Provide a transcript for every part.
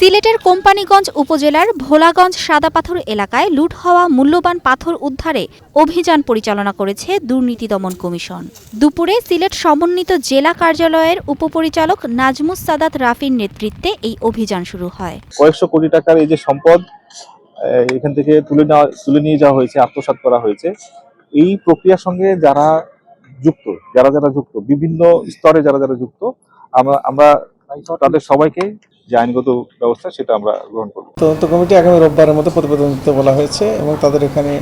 সিলেটের কোম্পানীগঞ্জ উপজেলার ভোলাগঞ্জ সাদাপাথর এলাকায় লুট হওয়া মূল্যবান পাথর উদ্ধারে অভিযান পরিচালনা করেছে দুর্নীতি দমন কমিশন। দুপুরে সিলেট সমন্বিত জেলা কার্যালয়ের উপপরিচালক নাজমুস সাদাত রাফির নেতৃত্বে এই অভিযান শুরু হয়। কয়েকশো কোটি টাকার এই যে সম্পদ এখান থেকে তুলে নিয়ে যাওয়া হয়েছে, আত্মসাৎ করা হয়েছে। এই প্রক্রিয়ার সঙ্গে যারা যুক্ত বিভিন্ন স্তরে যারা যুক্ত আমরা তাদের সবাইকে যে আইনগত ব্যবস্থা সেটা আমরা গ্রহণ করব। তদন্ত কমিটি আগামী রোববারের মধ্যে প্রতিবেদন দিতে বলা হয়েছে এবং তাদের এখানে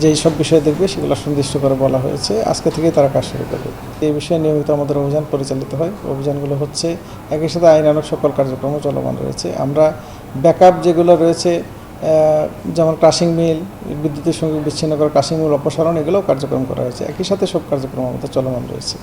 যেই সব বিষয় দেখবে সেগুলো সুনির্দিষ্ট করে বলা হয়েছে। আজকে থেকেই তারা কাজ শুরু করবে। এই বিষয়ে নিয়মিত আমাদের অভিযান পরিচালিত হয়। অভিযানগুলো হচ্ছে একই সাথে আইনানুগ সকল কার্যক্রমও চলমান রয়েছে। আমরা ব্যাকআপ যেগুলো রয়েছে যেমন ক্রাশিং মিল, বিদ্যুতের সঙ্গে বিচ্ছিন্ন করা ক্রাশিং মিল অপসারণ, এগুলোও কার্যক্রম করা হয়েছে। একই সাথে সব কার্যক্রম আমাদের চলমান রয়েছে।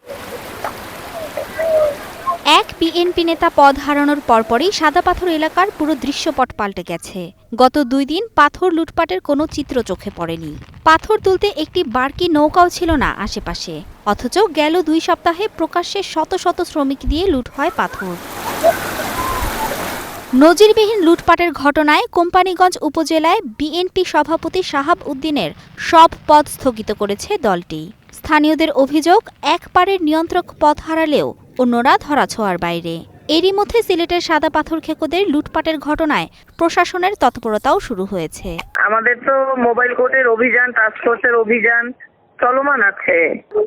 এক বিএনপি নেতা পদ হারানোর পরপরই সাদাপাথর এলাকার পুরো দৃশ্যপট পাল্টে গেছে। গত 2 দিন পাথর লুটপাটের কোনো চিত্র চোখে পড়েনি। পাথর তুলতে একটি বাড়কি নৌকাও ছিল না আশেপাশে, অথচ গেল 2 সপ্তাহে প্রকাশ্যে শত শত শ্রমিক দিয়ে লুট হয় পাথর। নজিরবিহীন লুটপাটের ঘটনায় কোম্পানীগঞ্জ উপজেলায় বিএনপি সভাপতি শাহাব উদ্দিনের সব পদ স্থগিত করেছে দলটি। স্থানীয়দের অভিযোগ, একপারের নিয়ন্ত্রক পদ হারালেও অন্যরা ধরাছোঁয়ার বাইরে। এরই মধ্যে সিলেটের সাদা পাথর খেকোদের লুটপাটের ঘটনায় প্রশাসনের তৎপরতাও শুরু হয়েছে। আমাদের তো মোবাইল কোর্টের অভিযান, টাস্কফোর্সের অভিযান চলমান আছে।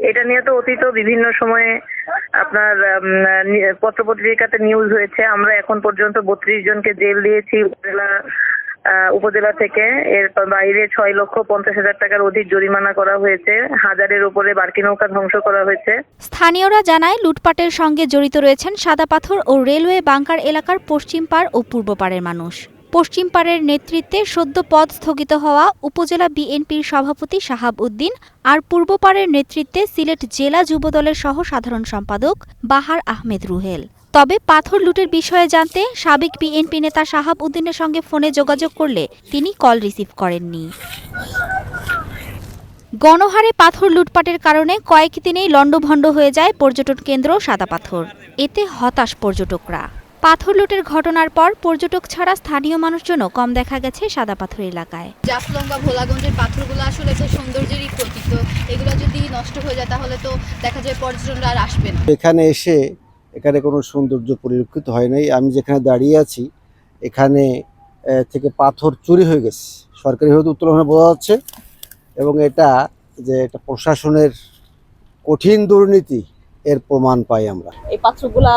এটা নিয়ে তো অতীত বিভিন্ন সময়ে আপনার পত্রপত্রিকাতে নিউজ হয়েছে। আমরা এখন পর্যন্ত 32 জনকে জেল দিয়েছি উপজেলা থেকে। এর বাইরে 6,50,000 টাকার অধিক জরিমানা করা হয়েছে। 1000-এর উপরে বাড়কি নৌকা ধ্বংস করা হয়েছে। স্থানীয়রা জানায়, লুটপাটের সঙ্গে জড়িত রয়েছেন সাদাপাথর ও রেলওয়ে বাংকার এলাকার পশ্চিম পাড় ও পূর্ব পাড়ের মানুষ। পশ্চিম পাড়ের নেতৃত্বে সদ্য পদ স্থগিত হওয়া উপজেলা বিএনপির সভাপতি শাহাব উদ্দিন আর পূর্ব পাড়ের নেতৃত্বে সিলেট জেলা যুবদলের সহ সাধারণ সম্পাদক বাহার আহমেদ রুহেল। তবে পাথর লুটের বিষয়ে জানতে সাবেক বিএনপি নেতা শাহাব উদ্দিনের সঙ্গে ফোনে যোগাযোগ করলে তিনি কল রিসিভ করেননি। গণহারে পাথর লুটপাটের কারণে কয়েকদিনেই লণ্ডভণ্ড হয়ে যায় পর্যটন কেন্দ্র সাদাপাথর। এতে হতাশ পর্যটকরা। পাথর লুটের ঘটনার পর পর্যটক ছাড়া স্থানীয় মানুষজনও কম দেখা গেছে সাদাপাথর এলাকায়। জাফলং বা ভোলাগঞ্জের পাথরগুলো আসলে তো সৌন্দর্যেরই প্রতীক। তো এগুলো যদি নষ্ট হয়ে যায় তাহলে তো দেখা যায় পর্যটনরা আর আসবে না। এখানে কোনো সৌন্দর্য পরিলক্ষিত হয় নাই। আমি যেখানে দাঁড়িয়ে আছি এখানে থেকে পাথর চুরি হয়ে গেছে, সরকারিভাবে উত্তোলন বোঝা যাচ্ছে। এবং এটা প্রশাসনের কঠিন দুর্নীতি এর প্রমাণ পাই আমরা। এই পাত্রগুলা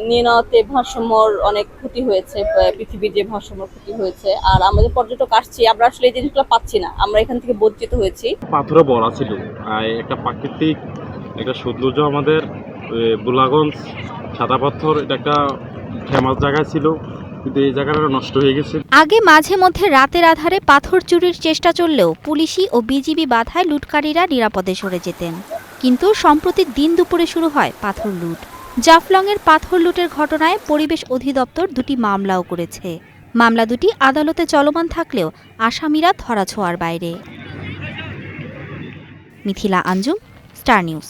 নিয়ে নেওয়াতে ভারসাম্যর অনেক ক্ষতি হয়েছে, পৃথিবীর যে ভারসাম্যর ক্ষতি হয়েছে। আর আমাদের পর্যটক আসছি, আমরা আসলে এই জিনিসগুলো পাচ্ছি না। আমরা এখান থেকে বঞ্চিত হয়েছি। পাথরে ভরা ছিল, একটা প্রাকৃতিক একটা সৌন্দর্য। আমাদের ভোলাগঞ্জ সাদা পাথর এটা একটা ফেমাস জায়গা ছিল, কিন্তু এই জায়গাটা নষ্ট হয়ে গেছে। আগে মাঝে মধ্যে রাতের আধারে পাথর চুরির চেষ্টা চললেও পুলিশি ও বিজিবি বাধায় লুটকারীরা নিরাপদে সরে যেতেন। কিন্তু সম্প্রতি দিন দুপুরে শুরু হয় পাথর লুট। জাফলংয়ের পাথর লুটের ঘটনায় পরিবেশ অধিদপ্তর 2টি মামলাও করেছে। মামলা 2টি আদালতে চলমান থাকলেও আসামিরা ধরাছোঁয়ার বাইরে। Mithila Anjum, star news.